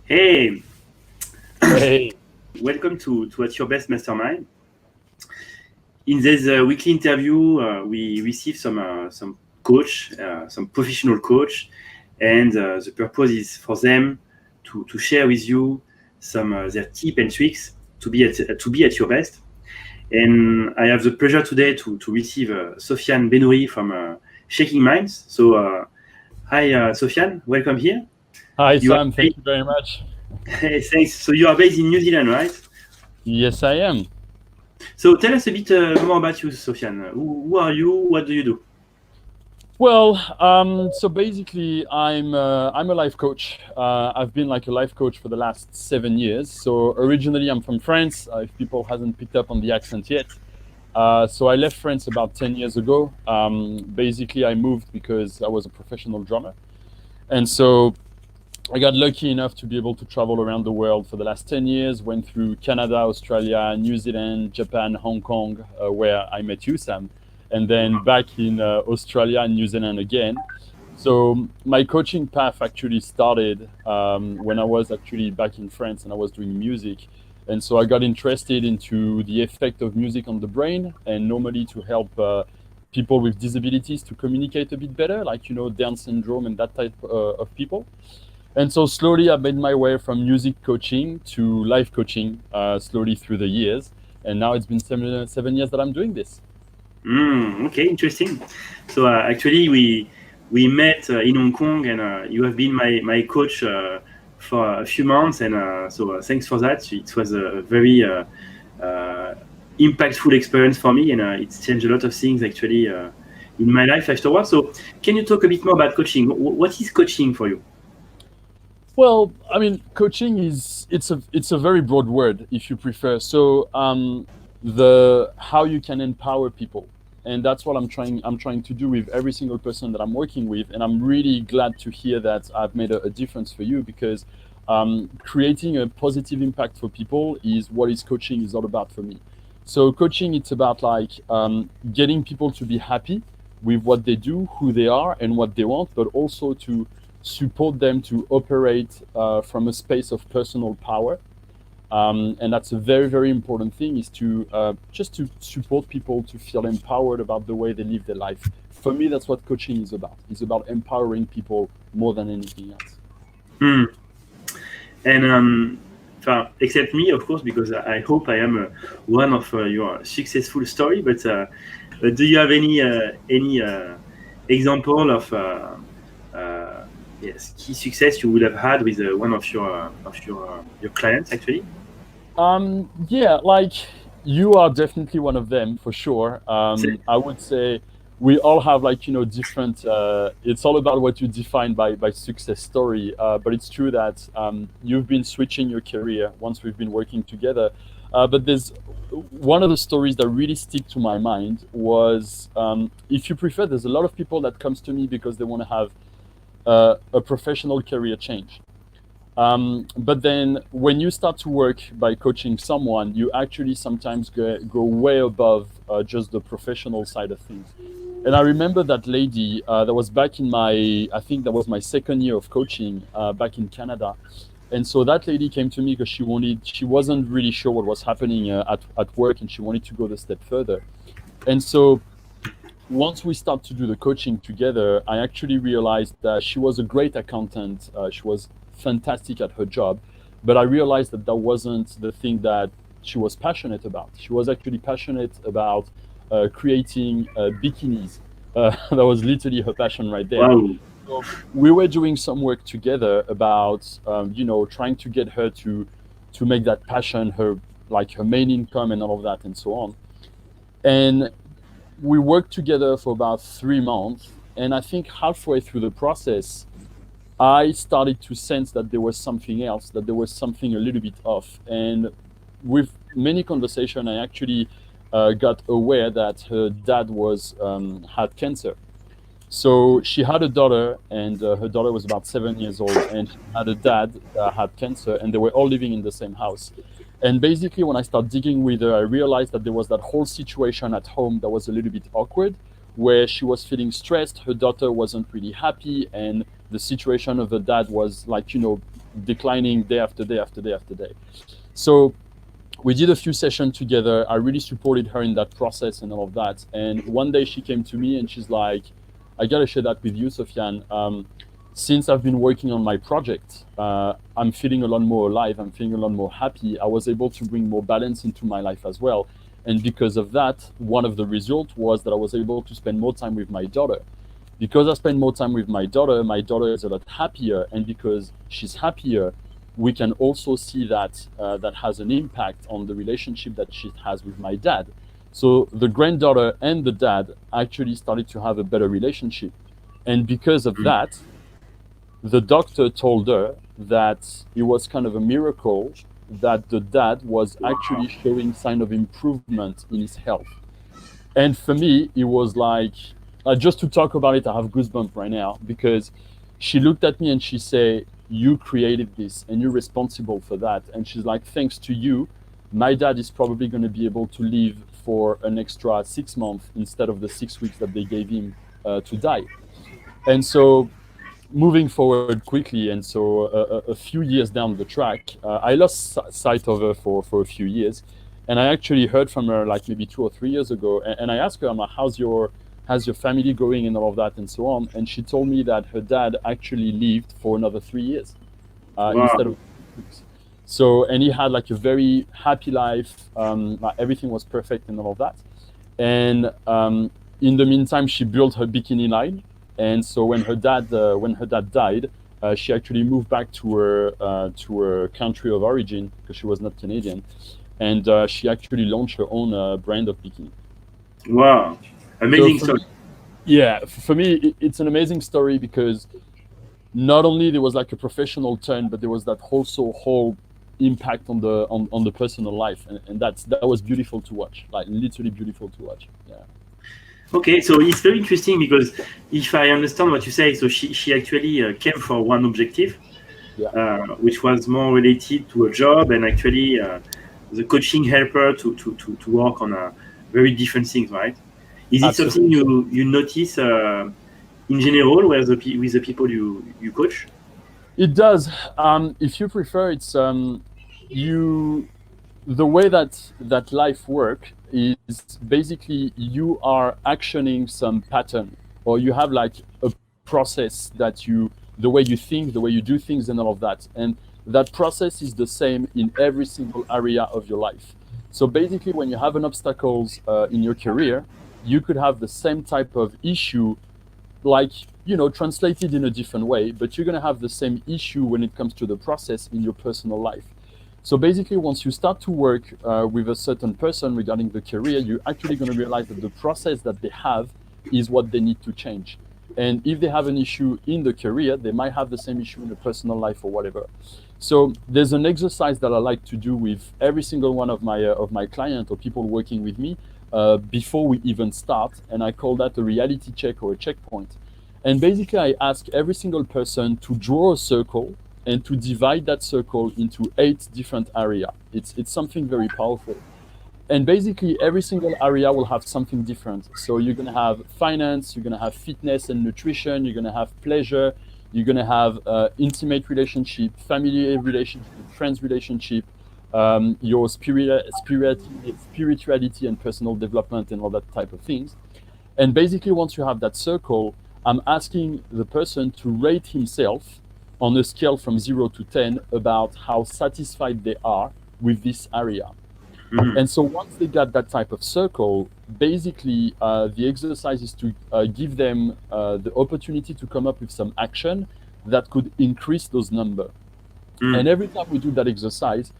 Hey, Hey, welcome to At Your Best Mastermind. In this weekly interview, we receive some coach, some professional coach, and the purpose is for them to share with you some their tip and tricks to be at your best. And I have the pleasure today to receive Sofian Benouri from Shaking Minds. So, hi, Sofian, welcome here. hi You are Sam, thank you very much. thanks. So you are based in New Zealand, right? Yes, I am. So tell us a bit more about you, Sofian. Who are you? What do you do? Well, so basically, I'm a life coach. I've been like a life coach for the last 7 years. So originally, I'm from France. If people hasn't picked up on the accent yet, so I left France about 10 years ago. Basically, I moved because I was a professional drummer, and so I got lucky enough to be able to travel around the world for the last 10 years. Went through Canada, Australia, New Zealand, Japan, Hong Kong, where I met you, Sam, and then back in Australia and New Zealand again. So my coaching path actually started when I was actually back in France and I was doing music. And so I got interested into the effect of music on the brain and normally to help people with disabilities to communicate a bit better, like, Down syndrome and that type of people. And so slowly I made my way from music coaching to life coaching slowly through the years. And now it's been 7 years that I'm doing this. Okay, interesting. So actually, we met in Hong Kong, and you have been my coach for a few months, and so thanks for that. It was a very uh, impactful experience for me, and it's changed a lot of things actually in my life afterwards. So, can you talk a bit more about coaching? What is coaching for you? Well, I mean, coaching is it's a very broad word if you prefer. So the how you can empower people, and that's what I'm trying to do with every single person that I'm working with, and I'm really glad to hear that I've made a difference for you because creating a positive impact for people is what is coaching is all about for me. So coaching it's about like getting people to be happy with what they do, who they are, and what they want, but also to support them to operate from a space of personal power. And that's a very, very important thing is to just to support people to feel empowered about the way they live their life. For me, that's what coaching is about. It's about empowering people more than anything else. Hmm. And except me, of course, because I hope I am one of your successful story. But do you have any example of yes key success you would have had with one of your clients actually? Yeah, like you are definitely one of them for sure. I would say we all have like different. It's all about what you define by success story. But it's true that you've been switching your career once we've been working together. But there's one of the stories that really stick to my mind was, if you prefer, there's a lot of people that comes to me because they want to have a professional career change. But then when you start to work by coaching someone, you actually sometimes go way above just the professional side of things. And I remember that lady that was back in I think that was my second year of coaching back in Canada. And so that lady came to me because she wasn't really sure what was happening at work and she wanted to go the step further. And so once we start to do the coaching together, I actually realized that she was a great accountant. She was fantastic at her job, but I realized that that wasn't the thing that she was passionate about. She was actually passionate about creating bikinis. That was literally her passion right there. Wow. So we were doing some work together about, trying to get her to make that passion her main income and all of that and so on. And we worked together for about 3 months, and I think halfway through the process I started to sense that there was something else, that there was something a little bit off. And with many conversation I actually got aware that her dad was had cancer. So she had a daughter, and her daughter was about 7 years old, and she had a dad that had cancer, and they were all living in the same house. And basically, when I started digging with her, I realized that there was that whole situation at home that was a little bit awkward, where she was feeling stressed. Her daughter wasn't really happy, and the situation of the dad was like, declining day after day after day after day. So we did a few sessions together. I really supported her in that process and all of that. And one day she came to me and she's like, I gotta share that with you, Sofian. Since I've been working on my project, I'm feeling a lot more alive. I'm feeling a lot more happy. I was able to bring more balance into my life as well. And because of that, one of the results was that I was able to spend more time with my daughter. Because I spend more time with my daughter is a lot happier. And because she's happier, we can also see that that has an impact on the relationship that she has with my dad. So the granddaughter and the dad actually started to have a better relationship. And because of that, the doctor told her that it was kind of a miracle that the dad was actually showing sign of improvement in his health. And for me, it was like, just to talk about it, I have goosebumps right now, because she looked at me and she said, you created this and you're responsible for that. And she's like, thanks to you, my dad is probably going to be able to live for an extra 6 months instead of the 6 weeks that they gave him to die. And so moving forward quickly, and so a few years down the track, I lost sight of her for a few years. And I actually heard from her like maybe 2 or 3 years ago. And I asked her, I'm like, how's your family going and all of that and so on? And she told me that her dad actually lived for another 3 years instead of 6 weeks. So, and he had like a very happy life. Like everything was perfect and all of that. And in the meantime, she built her bikini line. And so when her dad died, she actually moved back to her country of origin, because she was not Canadian, and she actually launched her own brand of bikini. Wow, amazing story. Yeah, for me, it's an amazing story, because not only there was like a professional turn, but there was that also whole impact on the personal life, and that was beautiful to watch, like literally beautiful to watch. Yeah. Okay, so it's very interesting, because if I understand what you say, so she actually came for one objective, which was more related to a job, and actually the coaching helped her to work on very different things, right? Is it something you notice in general with the people you coach? It does. If you prefer, it's the way that life works is basically you are actioning some pattern, or you have like a process that the way you think, the way you do things and all of that. And that process is the same in every single area of your life. So basically, when you have an obstacles in your career, you could have the same type of issue, like, translated in a different way, but you're going to have the same issue when it comes to the process in your personal life. So basically, once you start to work with a certain person regarding the career, you're actually going to realize that the process that they have is what they need to change. And if they have an issue in the career, they might have the same issue in the personal life or whatever. So there's an exercise that I like to do with every single one of my clients or people working with me before we even start, and I call that a reality check or a checkpoint. And basically, I ask every single person to draw a circle and to divide that circle into 8 different areas. It's something very powerful. And basically, every single area will have something different. So you're going to have finance, you're going to have fitness and nutrition, you're going to have pleasure, you're going to have intimate relationship, family relationship, friends relationship, your spirituality and personal development and all that type of things. And basically, once you have that circle, I'm asking the person to rate himself on a scale from 0 to 10 about how satisfied they are with this area. Mm-hmm. And so once they got that type of circle, basically the exercise is to give them the opportunity to come up with some action that could increase those numbers. Mm. And every time we do that exercise,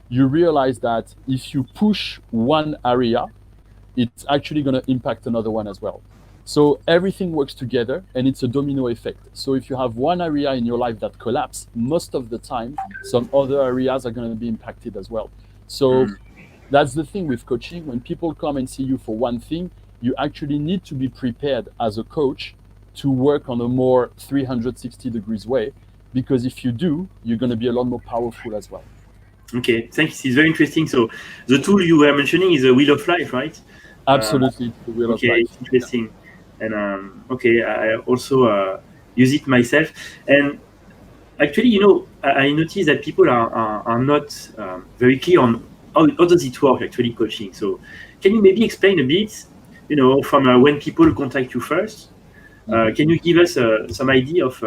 you realize that if you push one area, it's actually going to impact another one as well. So everything works together, and it's a domino effect. So if you have one area in your life that collapses, most of the time, some other areas are going to be impacted as well. So that's the thing with coaching. When people come and see you for one thing, you actually need to be prepared as a coach to work on a more 360 degrees way, because if you do, you're going to be a lot more powerful as well. Okay, thanks. It's very interesting. So the tool you were mentioning is a wheel of life, right? Absolutely, the wheel of life. Interesting. And okay, I also use it myself. And actually, you know, I noticed that people are not very clear on how does it work actually coaching. So can you maybe explain a bit, you know, from when people contact you first? Can you give us some idea of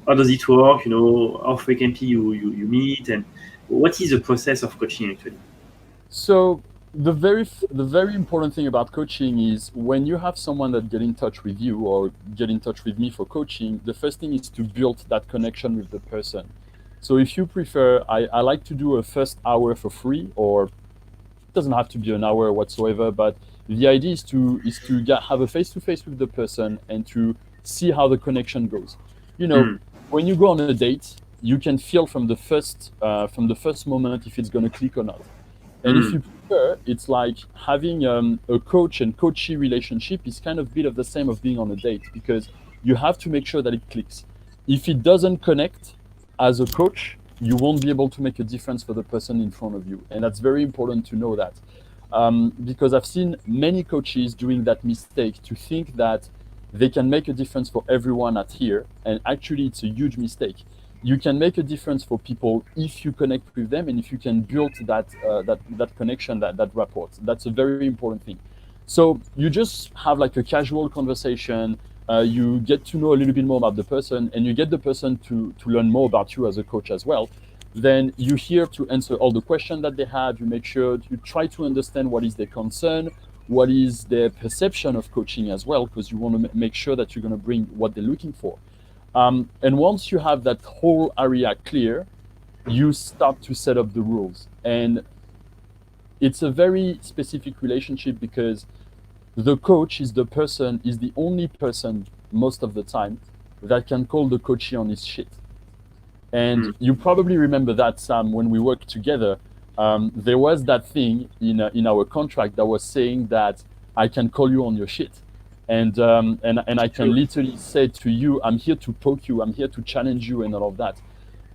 how does it work? You know, how frequently you meet, and what is the process of coaching actually? So the very important thing about coaching is when you have someone that get in touch with you or get in touch with me for coaching, the first thing is to build that connection with the person. So if you prefer, I like to do a first hour for free, or it doesn't have to be an hour whatsoever, but the idea is to have a face-to-face with the person and to see how the connection goes. You know, Mm, when you go on a date, you can feel from the first moment if it's going to click or not. And if mm, you prefer, it's like having a coach and coachee relationship is kind of bit of the same of being on a date, because you have to make sure that it clicks. If it doesn't connect as a coach, you won't be able to make a difference for the person in front of you. And that's very important to know that. Because I've seen many coaches doing that mistake to think that they can make a difference for everyone at here. And actually, it's a huge mistake. You can make a difference for people if you connect with them and if you can build that connection, that rapport. That's a very important thing. So you just have like a casual conversation. You get to know a little bit more about the person, and you get the person to learn more about you as a coach as well. Then you're here to answer all the questions that they have. You make sure you try to understand what is their concern, what is their perception of coaching as well, because you want to make sure that you're going to bring what they're looking for. And once you have that whole area clear, you start to set up the rules. And it's a very specific relationship because the coach is the only person most of the time that can call the coachee on his shit. And mm, you probably remember that, Sam, when we worked together, there was that thing in our contract that was saying that I can call you on your shit. And I can sure. literally say to you, I'm here to poke you, I'm here to challenge you, and all of that.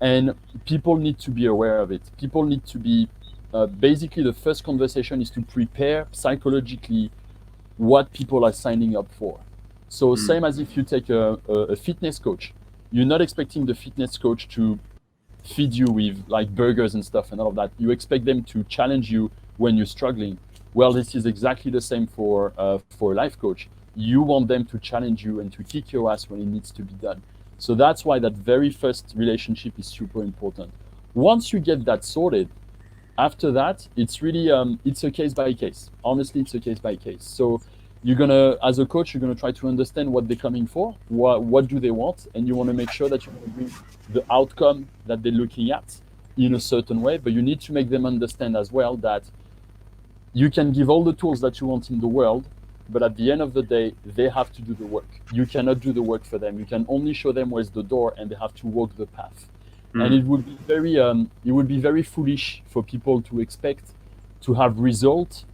And people need to be aware of it. People need to be basically, the first conversation is to prepare psychologically what people are signing up for. So Mm, same as if you take a fitness coach, you're not expecting the fitness coach to feed you with like burgers and stuff and all of that. You expect them to challenge you when you're struggling. Well, this is exactly the same for a life coach. You want them to challenge you and to kick your ass when it needs to be done. So that's why that very first relationship is super important. Once you get that sorted, after that, it's really it's a case by case. Honestly, it's a case by case. So you're gonna, as a coach, you're gonna try to understand what they're coming for, what do they want, and you want to make sure that you're gonna bring the outcome that they're looking at in a certain way. But you need to make them understand as well that you can give all the tools that you want in the world, but at the end of the day, they have to do the work. You cannot do the work for them. You can only show them where's the door, and they have to walk the path. And mm. it would be very foolish for people to expect to have result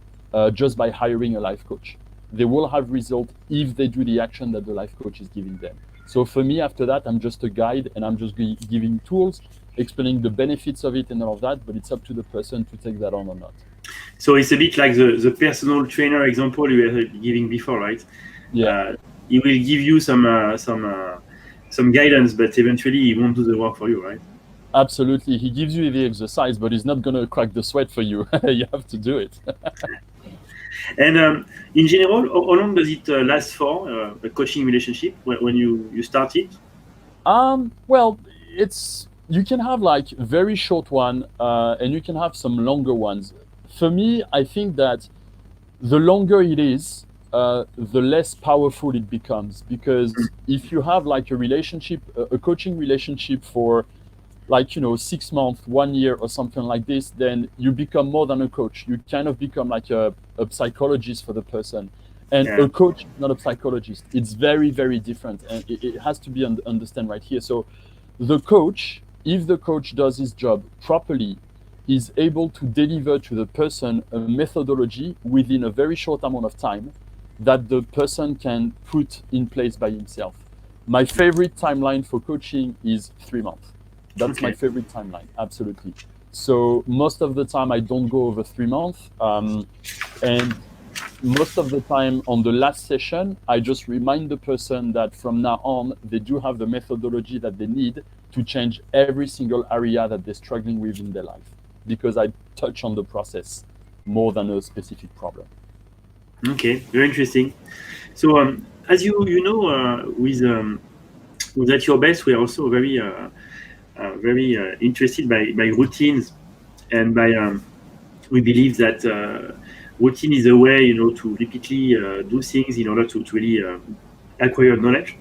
just by hiring a life coach. They will have result if they do the action that the life coach is giving them. So for me, after that, I'm just a guide, and I'm just giving tools, explaining the benefits of it and all of that. But it's up to the person to take that on or not. So it's a bit like the personal trainer example you were giving before, right? Yeah. Uh, he will give you some guidance, but eventually he won't do the work for you, right? Absolutely. He gives you the exercise, but he's not going to crack the sweat for you. You have to do it. And in general, how long does it last for a coaching relationship when you start it? Well, it's, you can have like very short one, and you can have some longer ones. For me, I think that the longer it is, the less powerful it becomes. Because if you have like a relationship, a coaching relationship for like, 6 months, 1 year, or something like this, then you become more than a coach. You kind of become like a psychologist for the person. And Yeah. a coach, not a psychologist. It's very, very different, and it has to be understand right here. So the coach, if the coach does his job properly, is able to deliver to the person a methodology within a very short amount of time that the person can put in place by himself. My favorite timeline for coaching is 3 months. That's my Okay. favorite timeline, absolutely. So most of the time I don't go over 3 months, and most of the time on the last session, I just remind the person that from now on, they do have the methodology that they need to change every single area that they're struggling with in their life, because I touch on the process more than a specific problem. Okay, very interesting. So as you know, with At Your Best, we are also very interested by routines, and by we believe that routine is a way, to repeatedly do things in order to really acquire knowledge.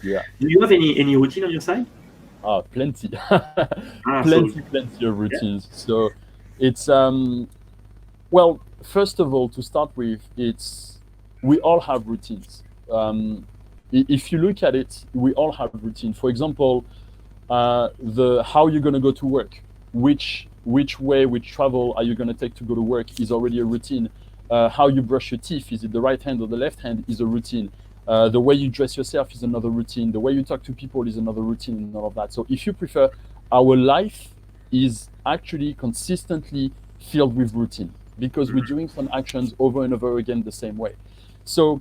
Yeah. Do you have any routine on your side? Plenty. So Plenty of yeah. routines. So it's well, first of all, to start with, it's we all have routines. If you look at it, we all have routines. For example, the how you're going to go to work, which travel are you going to take to go to work is already a routine. How you brush your teeth, is it the right hand or the left hand, is a routine. The way you dress yourself is another routine. The way you talk to people is another routine, and all of that. So if you prefer, our life is actually consistently filled with routine, because we're doing some actions over and over again the same way. So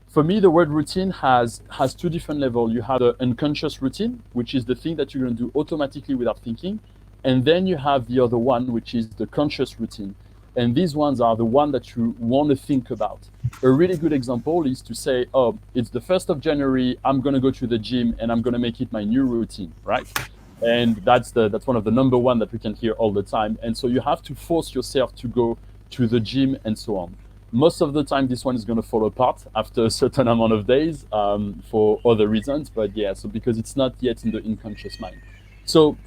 for me, the word routine has two different levels. You have the unconscious routine, which is the thing that you're going to do automatically without thinking. And then you have the other one, which is the conscious routine. And these ones are the one that you want to think about. A really good example is to say, oh, it's the 1st of January, I'm going to go to the gym and I'm going to make it my new routine, right? And that's one of the number one that we can hear all the time. And so you have to force yourself to go to the gym and so on. Most of the time, this one is going to fall apart after a certain amount of days for other reasons. But yeah, so because it's not yet in the unconscious mind. So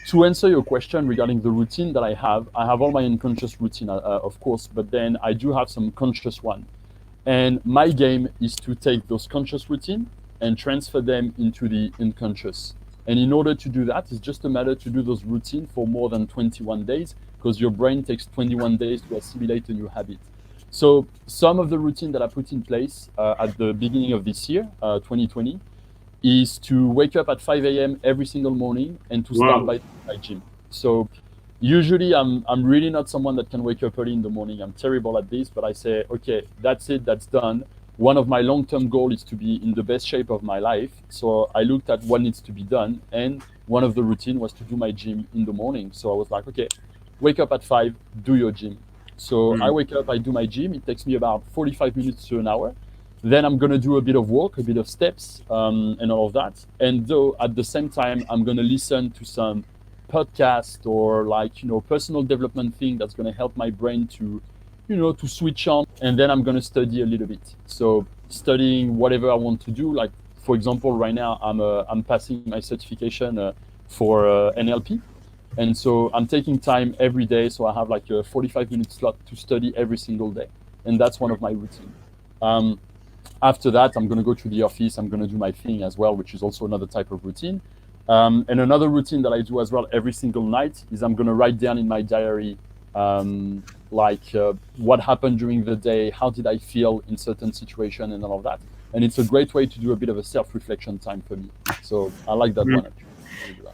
to answer your question regarding the routine that I have all my unconscious routine, of course, but then I do have some conscious one. And my game is to take those conscious routine and transfer them into the unconscious. And in order to do that, it's just a matter to do those routine for more than 21 days, because your brain takes 21 days to assimilate a new habit. So some of the routine that I put in place at the beginning of this year, 2020, is to wake up at 5 a.m. every single morning and to start by my gym. So usually I'm really not someone that can wake up early in the morning. I'm terrible at this, but I say, okay, that's it, that's done. One of my long-term goals is to be in the best shape of my life. So I looked at what needs to be done. And one of the routine was to do my gym in the morning. So I was like, okay, wake up at 5, do your gym. So I wake up, I do my gym. It takes me about 45 minutes to an hour. Then I'm going to do a bit of walk, a bit of steps, and all of that. And though at the same time, I'm going to listen to some podcast or personal development thing that's going to help my brain to, to switch on. And then I'm going to study a little bit. So studying whatever I want to do. Like, for example, right now I'm passing my certification for NLP. And so I'm taking time every day. So I have like a 45-minute slot to study every single day. And that's one of my routine. After that, I'm going to go to the office. I'm going to do my thing as well, which is also another type of routine. And another routine that I do as well every single night is I'm going to write down in my diary, what happened during the day, how did I feel in certain situation, and all of that. And it's a great way to do a bit of a self-reflection time for me. So I like that one.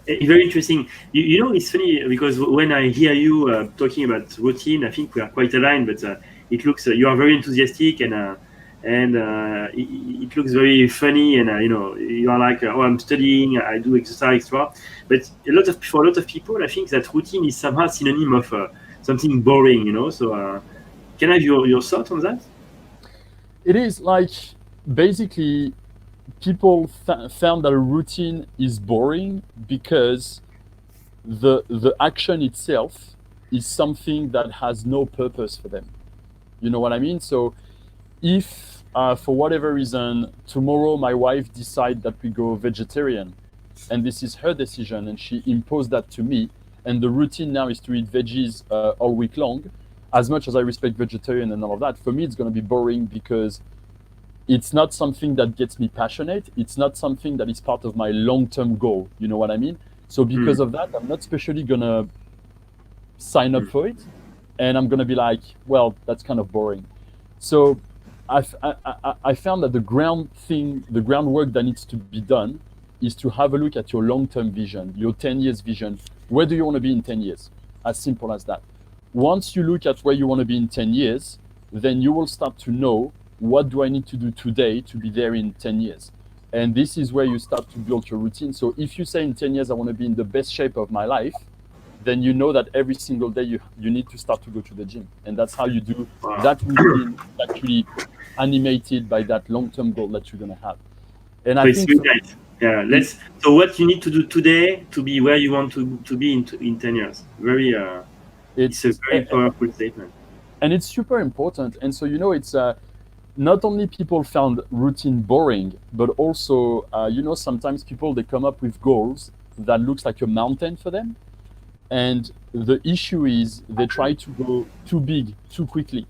Very interesting. You know, it's funny because when I hear you talking about routine, I think we are quite aligned. But it looks you are very enthusiastic and it looks very funny. And you are like, oh, I'm studying, I do exercise, extra. But for a lot of people, I think that routine is somehow synonym of something boring. So can I have your thoughts on that? It is like basically. People found that a routine is boring because the action itself is something that has no purpose for them. You know what I mean? So if for whatever reason tomorrow my wife decides that we go vegetarian, and this is her decision and she imposed that to me, and the routine now is to eat veggies all week long, as much as I respect vegetarian and all of that, for me it's going to be boring because it's not something that gets me passionate. It's not something that is part of my long-term goal. You know what I mean? So because of that, I'm not specially going to sign up for it. And I'm going to be like, well, that's kind of boring. So I found that the groundwork that needs to be done is to have a look at your long-term vision, your 10 years vision. Where do you want to be in 10 years? As simple as that. Once you look at where you want to be in 10 years, then you will start to know, what do I need to do today to be there in 10 years? And this is where you start to build your routine. So if you say in 10 years, I want to be in the best shape of my life, then you know that every single day you need to start to go to the gym. And that's how you do that routine actually animated by that long-term goal that you're going to have. And I think so what you need to do today to be where you want to be in 10 years. It's a very powerful statement. And it's super important. And so, it's not only people found routine boring, but also, sometimes people, they come up with goals that looks like a mountain for them. And the issue is they try to go too big too quickly.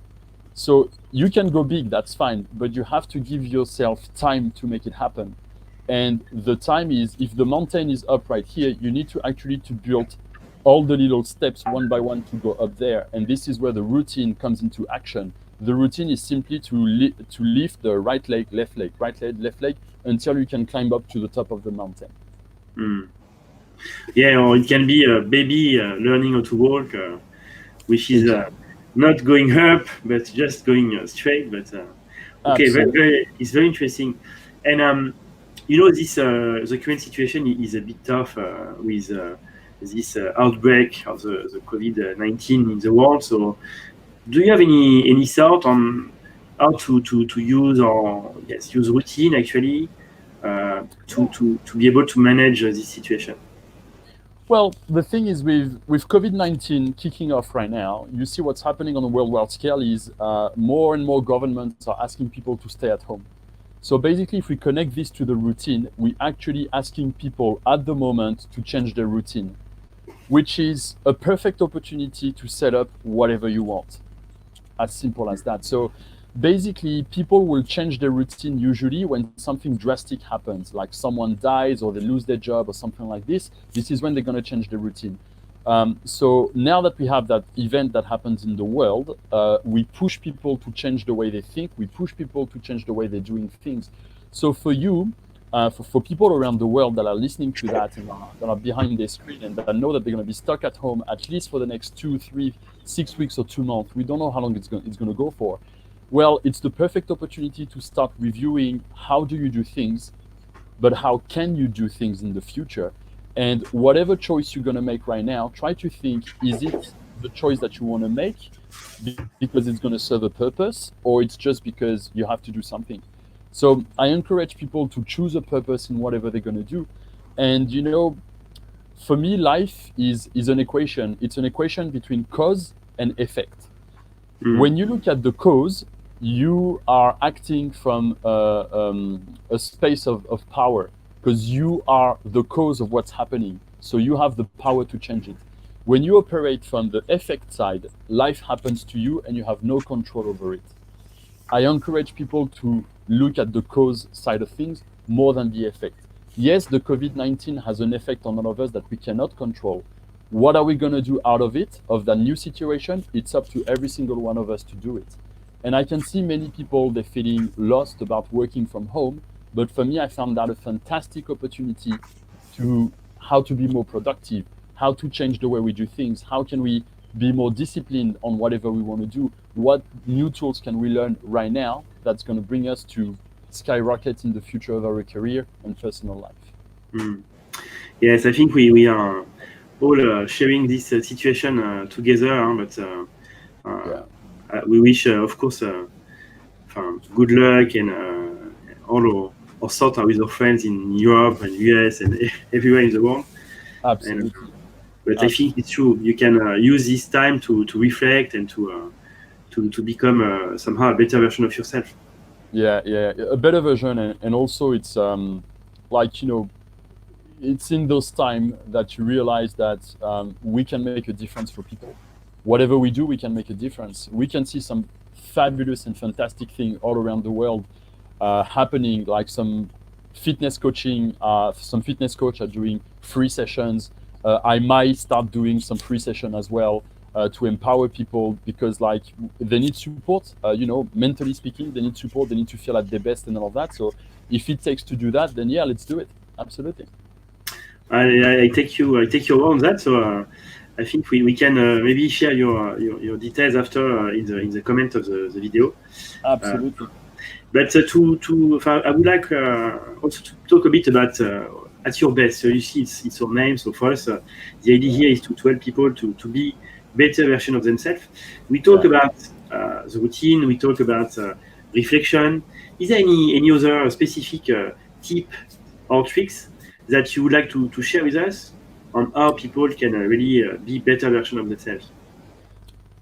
So you can go big, that's fine, but you have to give yourself time to make it happen. And the time is, if the mountain is up right here, you need to actually to build all the little steps one by one to go up there. And this is where the routine comes into action. The routine is simply to lift the right leg, left leg, right leg, left leg, until you can climb up to the top of the mountain. Yeah, or it can be a baby learning how to walk, which is not going up, but just going straight. But okay, it's very interesting. And this the current situation is a bit tough with this outbreak of the COVID-19 in the world. So, do you have any thought on how to use use routine actually to be able to manage this situation? Well, the thing is, with COVID-19 kicking off right now, you see what's happening on a worldwide scale is more and more governments are asking people to stay at home. So basically, if we connect this to the routine, we're actually asking people at the moment to change their routine, which is a perfect opportunity to set up whatever you want. As simple as that. So basically, people will change their routine usually when something drastic happens, like someone dies or they lose their job or something like this. This is when they're going to change their routine. So now that we have that event that happens in the world, we push people to change the way they think. We push people to change the way they're doing things. So for you, for people around the world that are listening to that and that are behind their screen and that know that they're going to be stuck at home at least for the next 2, 3, 6 weeks or 2 months, we don't know how long it's going to go for. Well, it's the perfect opportunity to start reviewing how do you do things, but how can you do things in the future? And whatever choice you're going to make right now, try to think, is it the choice that you want to make because it's going to serve a purpose, or it's just because you have to do something? So I encourage people to choose a purpose in whatever they're going to do. And, for me, life is an equation. It's an equation between cause and effect. When you look at the cause, you are acting from a space of power, because you are the cause of what's happening. So you have the power to change it. When you operate from the effect side, life happens to you and you have no control over it. I encourage people to look at the cause side of things more than the effect. Yes, the COVID-19 has an effect on all of us that we cannot control. What are we going to do out of it, of that new situation? It's up to every single one of us to do it. And I can see many people, they're feeling lost about working from home. But for me, I found that a fantastic opportunity to how to be more productive, how to change the way we do things, how can we be more disciplined on whatever we want to do, what new tools can we learn right now that's going to bring us to skyrocket in the future of our career and personal life. Yes, I think we are all sharing this situation together, but we wish, of course, good luck and all our thoughts are with our friends in Europe and US and everywhere in the world. Absolutely. But I think it's true. You can use this time to reflect and to become somehow a better version of yourself. Yeah, a better version, and also it's it's in those times that you realize that we can make a difference for people. Whatever we do, we can make a difference. We can see some fabulous and fantastic things all around the world happening, like some fitness coaching. Some fitness coach are doing free sessions. I might start doing some free session as well to empower people, because they need support, mentally speaking, they need support, they need to feel at their best and all of that. So if it takes to do that, then yeah, let's do it. Absolutely. I take your word on that. So I think we can maybe share your details after in the comment of the video. Absolutely. But I would like also to talk a bit about at your best. So you see, it's your name. So for us, the idea here is to help people to be better version of themselves. We talk about the routine. We talk about reflection. Is there any other specific tip or tricks that you would like to share with us on how people can really be better version of themselves?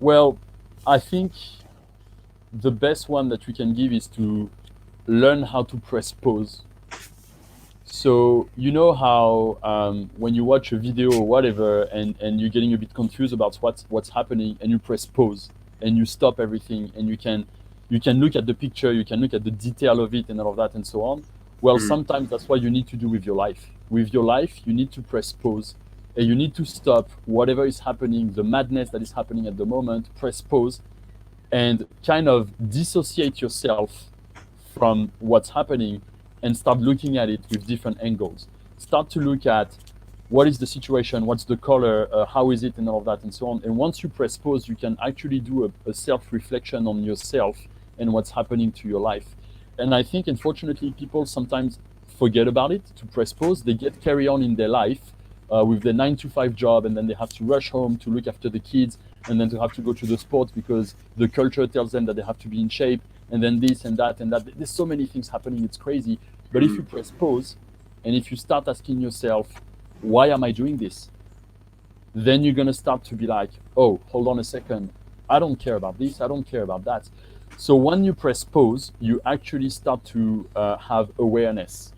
Well, I think the best one that we can give is to learn how to press pause. So you know how when you watch a video or whatever and you're getting a bit confused about what's happening, and you press pause and you stop everything, and you can look at the picture, you can look at the detail of it and all of that and so on. Well, sometimes that's what you need to do with your life. With your life, you need to press pause and you need to stop whatever is happening, the madness that is happening at the moment, press pause and kind of dissociate yourself from what's happening and start looking at it with different angles. Start to look at what is the situation, what's the color, how is it, and all of that and so on. And once you press pause, you can actually do a self-reflection on yourself and what's happening to your life. And I think, unfortunately, people sometimes forget about it, to press pause. They get carry on in their life with their 9-to-5 job, and then they have to rush home to look after the kids, and then to have to go to the sport because the culture tells them that they have to be in shape, and then this and that and that. There's so many things happening, it's crazy. But if you press pause, and if you start asking yourself, why am I doing this? Then you're going to start to be like, oh, hold on a second. I don't care about this. I don't care about that. So when you press pause, you actually start to have awareness.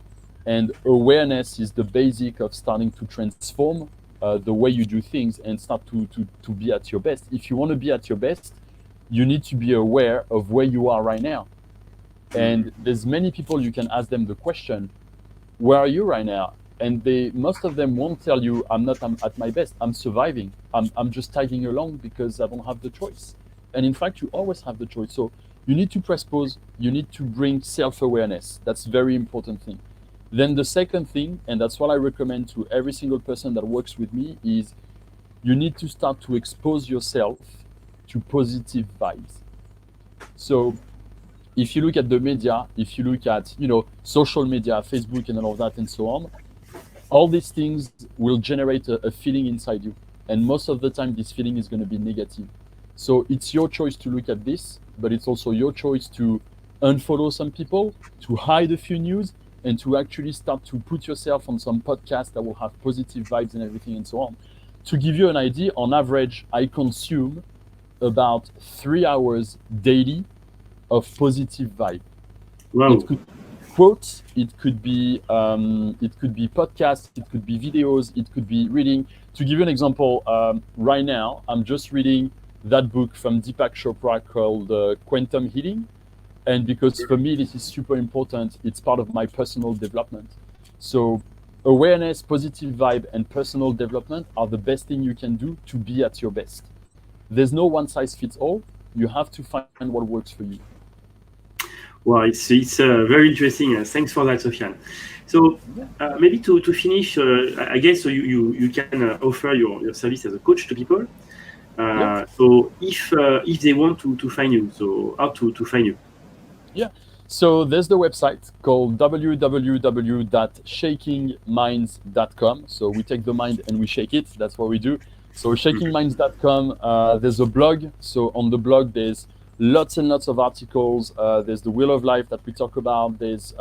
And awareness is the basic of starting to transform the way you do things and start to be at your best. If you want to be at your best, you need to be aware of where you are right now. And there's many people, you can ask them the question, where are you right now? And most of them won't tell you, I'm at my best, I'm surviving. I'm just tagging along because I don't have the choice. And in fact, you always have the choice. So you need to press pause. You need to bring self-awareness. That's a very important thing. Then the second thing, and that's what I recommend to every single person that works with me, is you need to start to expose yourself to positive vibes. So if you look at the media, if you look at, social media, Facebook and all of that and so on, all these things will generate a feeling inside you. And most of the time, this feeling is going to be negative. So it's your choice to look at this, but it's also your choice to unfollow some people, to hide a few news, and to actually start to put yourself on some podcasts that will have positive vibes and everything and so on. To give you an idea, on average, I consume about 3 hours daily of positive vibe. Wow. It could be quotes, it could be podcasts, it could be videos, it could be reading. To give you an example, right now I'm just reading that book from Deepak Chopra called Quantum Healing, and because for me this is super important, it's part of my personal development. So awareness, positive vibe, and personal development are the best thing you can do to be at your best. There's no one size fits all. You have to find what works for you. Well, it's very interesting. Thanks for that, Sofian. So maybe to finish, I guess so you can offer your service as a coach to people. So if they want to find you, so how to find you? Yeah. So there's the website called www.shakingminds.com. So we take the mind and we shake it. That's what we do. So shakingminds.com, there's a blog. So on the blog, there's lots and lots of articles. There's the Wheel of Life that we talk about. There's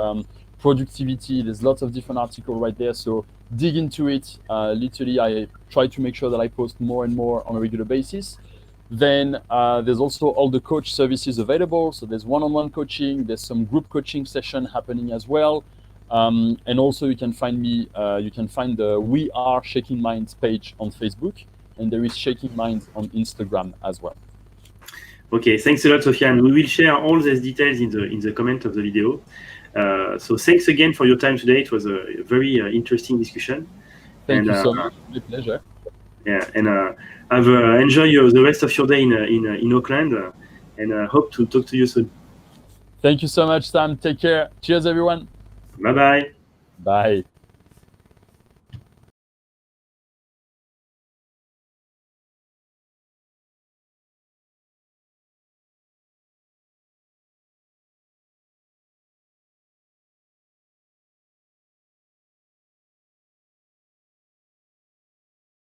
productivity. There's lots of different articles right there. So dig into it. Literally, I try to make sure that I post more and more on a regular basis. Then there's also all the coach services available. So there's one-on-one coaching. There's some group coaching session happening as well. And also you can find me, you can find the We Are Shaking Minds page on Facebook. And there is Shaking Minds on Instagram as well. Okay, thanks a lot, Sofian. We will share all these details in the comment of the video. So thanks again for your time today. It was a very interesting discussion. Thank you so much. My pleasure. Yeah, and enjoy the rest of your day in Auckland, and hope to talk to you soon. Thank you so much, Sam. Take care. Cheers, everyone. Bye-bye. Bye.